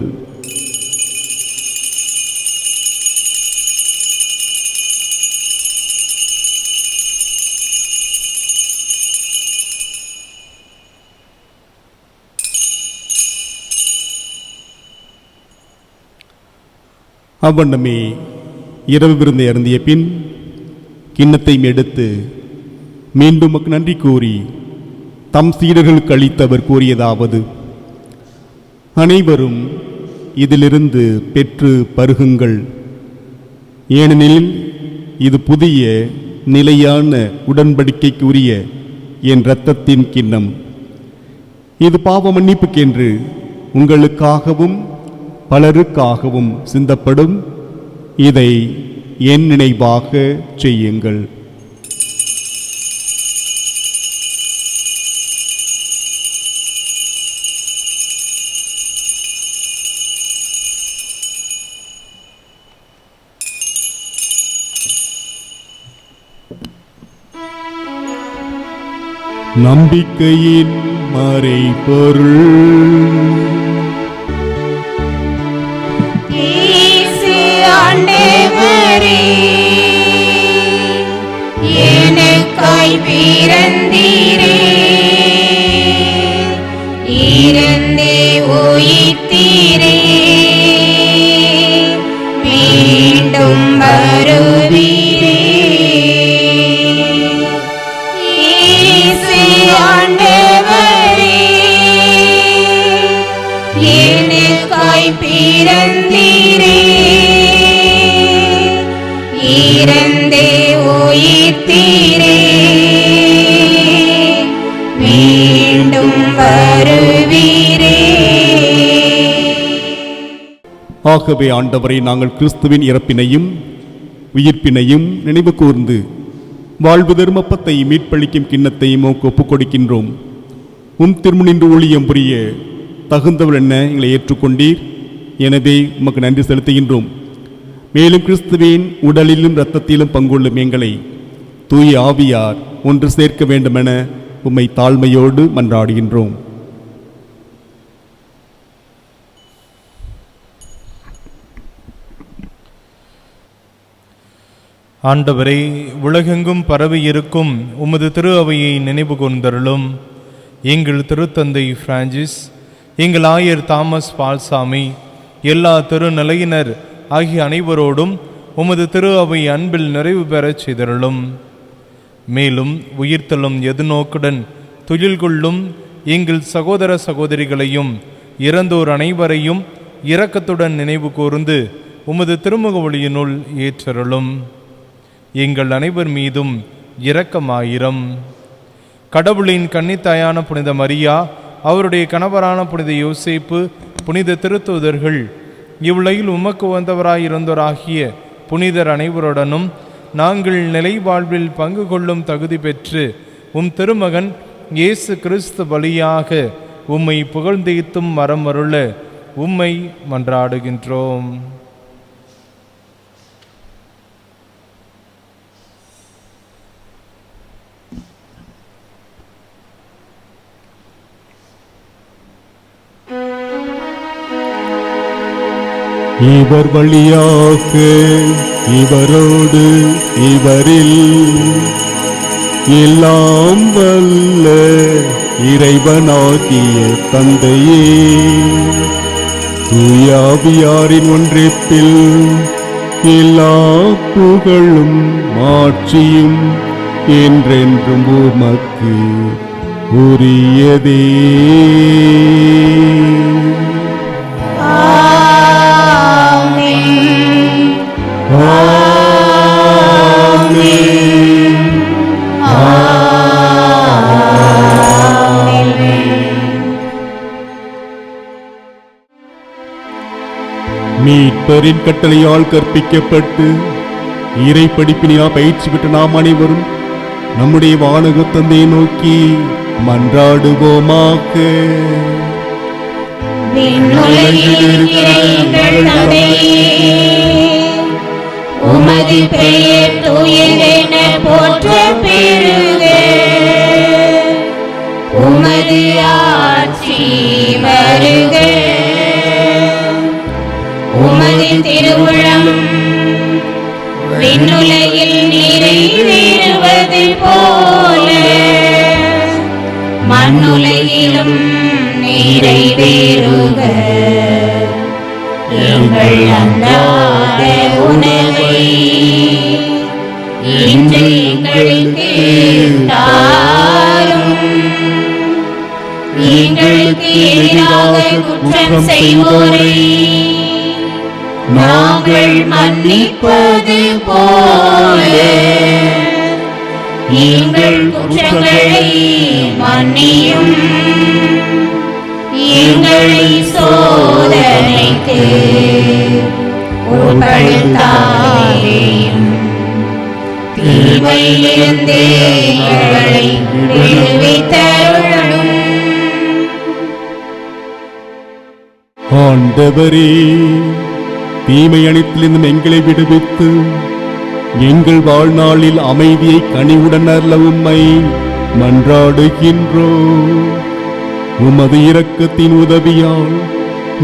அவ்வண்ணமே இரவு விருந்தை அருந்திய பின் கிண்ணத்தையும் எடுத்து மீண்டும் நன்றி கூறி தம் சீடர்களுக்கு அளித்தவர் கூறியதாவது: அனைவரும் இதிலிருந்து பெற்று பருகுங்கள், ஏனெனில் இது புதிய நிலையான உடன்படிக்கைக்குரிய என் இரத்தத்தின் கிண்ணம். இது பாவ மன்னிப்புக்கென்று உங்களுக்காகவும் பலருக்காகவும் சிந்தப்படும். இதை என் நினைவாக செய்யுங்கள். நம்பிக்கையின் மறைபொருள். ஆண்டவரே, எனக்காய் பிறந்தீரே, இறந்தே உயிர்த்தீரே, மீண்டும் வருவீரே. இயேசு ஆண்டவரே, எனக்காய் பிறந்தீரே, இறந்தே உயிர்த்தீரே, மீண்டும் வருவீரே. ஆகவே ஆண்டவரை, நாங்கள் கிறிஸ்துவின் இறப்பினையும் உயிர்ப்பினையும் நினைவு கூர்ந்து வாழ்வு தர்மப்பத்தை மீட்பளிக்கும் கிண்ணத்தையும் ஒப்புக் கொடுக்கின்றோம். திருமுனின்று ஊழியம் புரிய தகுந்தவர் என்ன எங்களை ஏற்றுக்கொண்டீர். எனவே உமக்கு நன்றி செலுத்துகின்றோம். மேலும் கிறிஸ்துவின் உடலிலும் இரத்தத்திலும் பங்குள்ளும் எங்களை தூய ஆவியார் ஒன்று சேர்க்க வேண்டுமென உம்மை தாழ்மையோடு மன்றாடுகின்றோம். ஆண்டவரே, உலகெங்கும் பரவி இருக்கும் உமது திரு அவையை நினைவு கூர்ந்தருளும். எங்கள் திருத்தந்தை பிரான்சிஸ், எங்கள் ஆயர் தாமஸ் பால்சாமி, எல்லா திருநிலையினர் ஆகிய அனைவரோடும் உமது திரு அவை அன்பில் நிறைவு பெறச் செய்தருளும். மேலும் உயிர்த்தலும் எதிர்நோக்குடன் துயில் கொள்ளும் எங்கள் சகோதர சகோதரிகளையும் இறந்தோர் அனைவரையும் இரக்கத்துடன் நினைவு கூர்ந்து உமது திருமுக ஒளியினுள் ஏற்றருளும். எங்கள் அனைவர் மீதும் இரக்கமாயிரம். கடவுளின் கன்னித்தாயான புனித மரியா, அவருடைய கணவரான புனித யோசேப்பு, புனித திருத்தூதர்கள், இவ்வுலகில் உமக்கு வந்தவராயிருந்தோராகிய புனிதர் அனைவருடனும் நாங்கள் நிலை வாழ்வில் பங்கு கொள்ளும் தகுதி பெற்று உம் திருமகன் இயேசு கிறிஸ்து வழியாக உம்மை புகழ்ந்தேத்தும் மரம் அருள உம்மை மன்றாடுகின்றோம். இவர் வழியாக இவரோடு இவரில் எல்லாம் வல்ல இறைவனாகிய தந்தையே, தூயாவியாரின் ஒன்றிப்பில் எல்லா புகழும் மாட்சியும் என்றென்றும் உமக்கு உரியதே. மீட்பரின் கட்டளையால் கற்பிக்கப்பட்டு இறை படிப்பினா பயிற்சி பெற்ற நாம் அனைவரும் நம்முடைய வானக தந்தையை நோக்கி மன்றாடுவோமாக. உமது பெயர் தூயதென போற்ற பெறுக. உமது ஆட்சி வருக. உமது திருவுளம் விண்ணுலகில் நிறைவேறுவது போல மண்ணுலகிலும் நிறைவேறுக. எங்கள் அன்றாட உணவை இன்று எங்களுக்கு தாரும். எங்களுக்கு எதிராக குற்றம் செய்வோரை நாங்கள் மன்னிப்பது போல எங்கள் குற்றங்களை மன்னியும். எங்களை சோதனைக்கு உட்படுத்தாதேயும். தீமையிலிருந்து எங்களை விடுவித்தருளும். ஆண்டவரே, தீமை அனைத்திலிருந்தும் எங்களை விடுவித்து எங்கள் வாழ்நாளில் அமைதியை கனிவுடன் அருள உம்மை மன்றாடுகின்றோம். உமது இரக்கத்தின் உதவியால்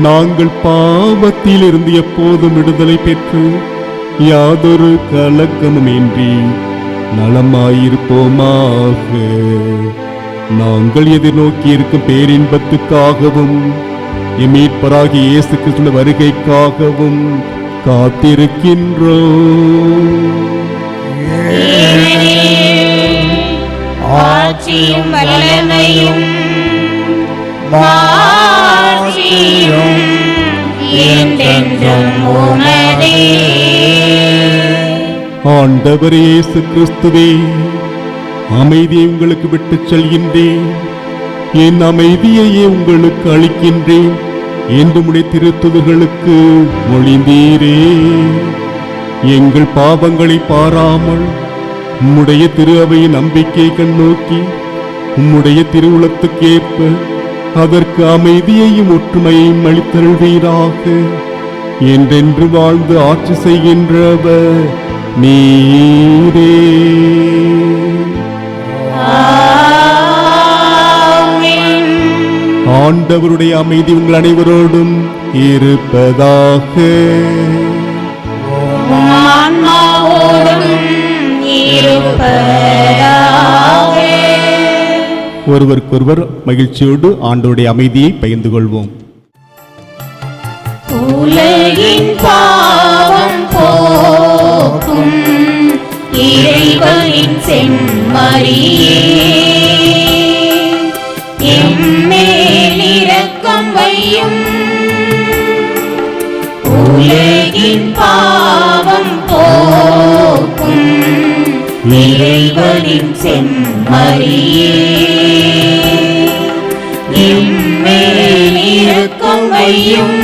நாங்கள் பாவத்தில் இருந்து எப்போதும் விடுதலை பெற்று யாதொரு கலக்கமுமின்றி நலமாயிருப்போமாக. நாங்கள் எதிர்நோக்கி இருக்கும் பேரின்பத்துக்காகவும் மீட்பராகிய இயேசு கிறிஸ்துவின் வருகைக்காகவும் காத்திருக்கின்றோம். ஆட்சியும் வல்லமையும் மாட்சியும் என்றென்றும் உமதே. ஆண்டவர் இயேசு கிறிஸ்துவே, அமைதியை உங்களுக்கு விட்டுச் செல்கின்றேன், என் அமைதியையே உங்களுக்கு அளிக்கின்றேன் என்று உம்முடைய திருத்துதர்களுக்கு மொழிந்தீரே. எங்கள் பாவங்களை பாராமல் உம்முடைய திரு அவையின் நம்பிக்கை கண்ணோக்கி உம்முடைய திருவுளத்துக்கேற்ப அதற்கு அமைதியையும் ஒற்றுமையையும் அளித்தருள்வீராக. என்றென்று வாழ்ந்து ஆட்சி செய்கின்றவர் நீரே. ஆண்டவருடைய அமைதி உங்கள் அனைவரோடும் இருப்பதாக. ஆன்மாவோடும் இருப்பதாக. ஒருவருக்கொருவர் மகிழ்ச்சியோடு ஆண்டவருடைய அமைதியை பகிர்ந்து கொள்வோம். உலகின் பாவம் போக்கும் இறைவனின் செம்மறியே, எம்மேல் இரக்கம் வையும். உலகின் பாவம் போக்கும் இறைவனின் செம்மறியே, எம்மேல் இரக்கம் வையும்.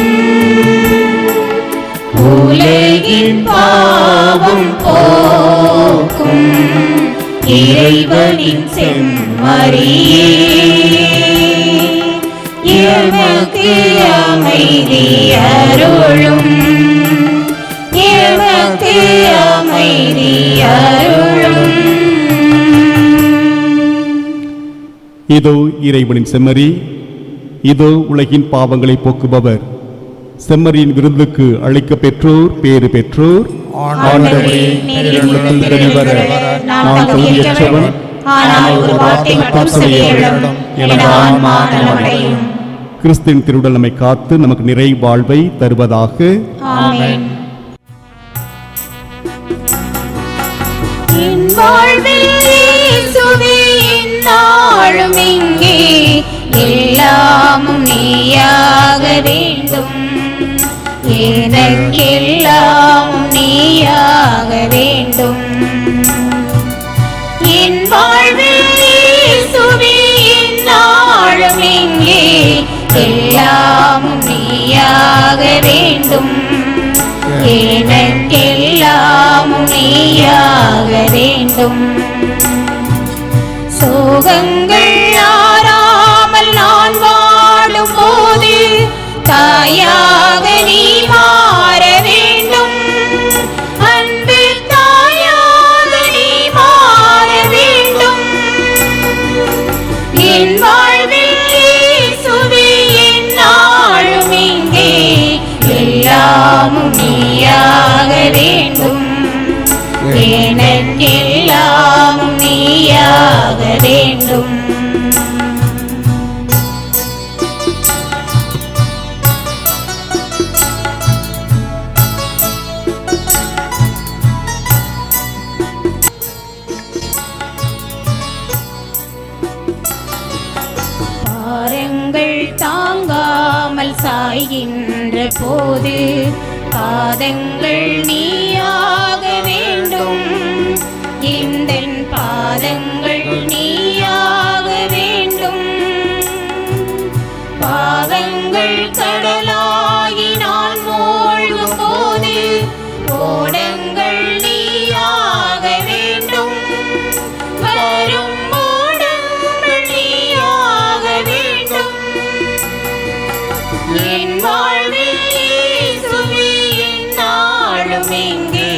உலகின் பாவம் போக்கும் இறைவனின் செம்மறியே, எமக்கு அமைதி அருளும். எமக்கு அமைதி அருளும். இதோ இறைவனின் செம்மறி, இதோ உலகின் பாவங்களை போக்குபவர். செம்மறியின் விருந்துக்கு அழைக்க பெற்றோர் பேறு பெற்றோர். ஆண்டவரே, நீர் என்னிடத்தில் வர நான் தகுதியற்றவன். ஆனால் ஒரு வார்த்தை மட்டும் சொல்லியருளும், எனது ஆன்மா நலமடையும். கிறிஸ்துவின் திருவுடல் நம்மை காத்து நமக்கு நிறை வாழ்வை தருவதாக. ஆமென். என் வாழ்வில் இயேசுவே எந்நாளும் இங்கே, எல்லாமும் நீயாக வேண்டும். எனக்கெல்லாமும் நீயாக வேண்டும். என் வாழ்வில் இயேசுவே எந்நாளும் இங்கே, எல்லாமும் நீயாக வேண்டும். எனக்கெல்லாமும் நீயாக வேண்டும். சோகங்கள் ஆறாமல் நான் வாழும் போது தாயாக நீ மாற வேண்டும். அன்பு தாயாக நீ மாற வேண்டும். என் வாழ்வில் இயேசுவே எந்நாளும் இங்கே, எல்லாமும் நீயாக வேண்டும். எனக்கெல்லாமும் நீயாக வேண்டும். பாரங்கள் தாங்காமல் சாய்கின்ற போது பாதங்கள் நீயாக வேண்டும். இந்த பாதங்கள் நீயாக வேண்டும். பாவங்கள் கடலாகி நான் மூழ்கும் போது ஓடங்கள் நீயாக வேண்டும். வரும் ஓடங்கள் நீயாக வேண்டும். என் வாழ்வில் இயேசுவே எந்நாளும் இங்கே,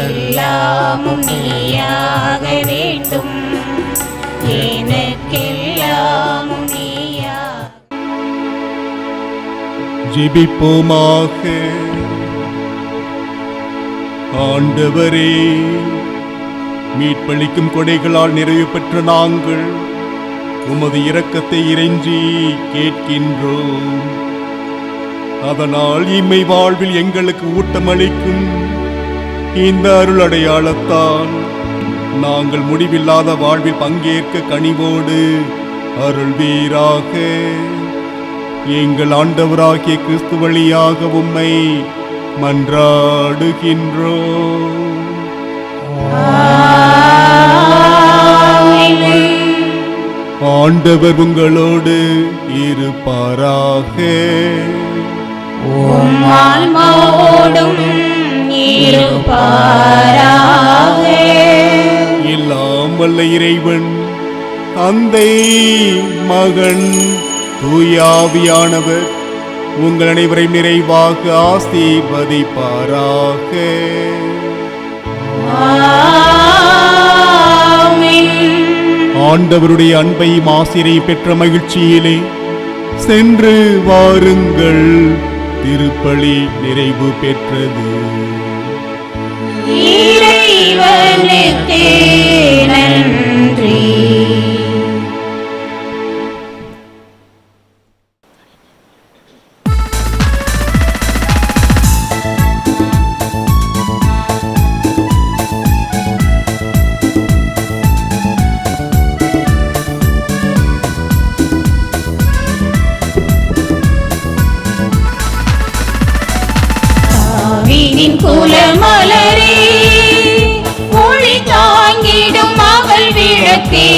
எல்லாமும் நீயாக வேண்டும். எனக்கெல்லாமும் நீயாக. ஜெபிப்போமாக. ஆண்டவரே, மீட்பளிக்கும் கொடைகளால் நிறைவு பெற்ற நாங்கள் உமது இரக்கத்தை இறைஞ்சி கேட்கின்றோம். அதனால் இம்மை வாழ்வில் எங்களுக்கு ஊட்டமளிக்கும் இந்த அருள் அடையாளத்தால் நாங்கள் முடிவில்லாத வாழ்வில் பங்கேற்க கனிவோடு அருள்வீராக. எங்கள் ஆண்டவராகிய கிறிஸ்து வழியாக உம்மை மன்றாடுகின்றோம். ஆண்டவர் உங்களோடு இருப்பாராக. உம் ஆன்மாவோடும் இருப்பாராக. எல்லாம் வல்ல இறைவன் தந்தை, மகன், தூயாவியானவர் உங்கள் அனைவரையும் நிறைவாக ஆசீர்வதிப்பாராக. ஆண்டவருடைய அன்பையும் ஆசிரியையும் பெற்ற மகிழ்ச்சியிலே சென்று வாருங்கள். திருப்பலி நிறைவு பெற்றது. இறைவனுக்கே நன்றி. தாவீதின் குலமலரே, ஒளி தாங்கிடும் மகள் விளக்கே,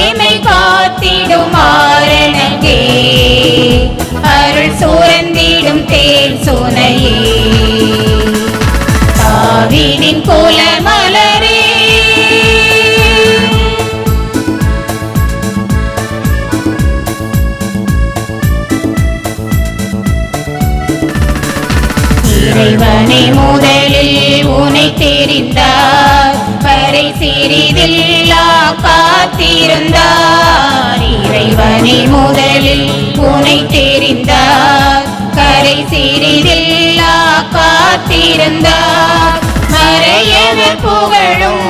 எமை காத்திடும் ஆரணங்கே, அருள் சுரந்திடும் தேன் சுனையே. தாவீதின் குலமலரே, இறைவனை முதலில் உனை தெரிந்தார், வரை சிறிதில்லா காத்திருந்தார். இறைவனை முதலில் உனை தெரிந்தார், கரை சிறிதில்லா காத்திருந்தார். மறையவர் புகழும்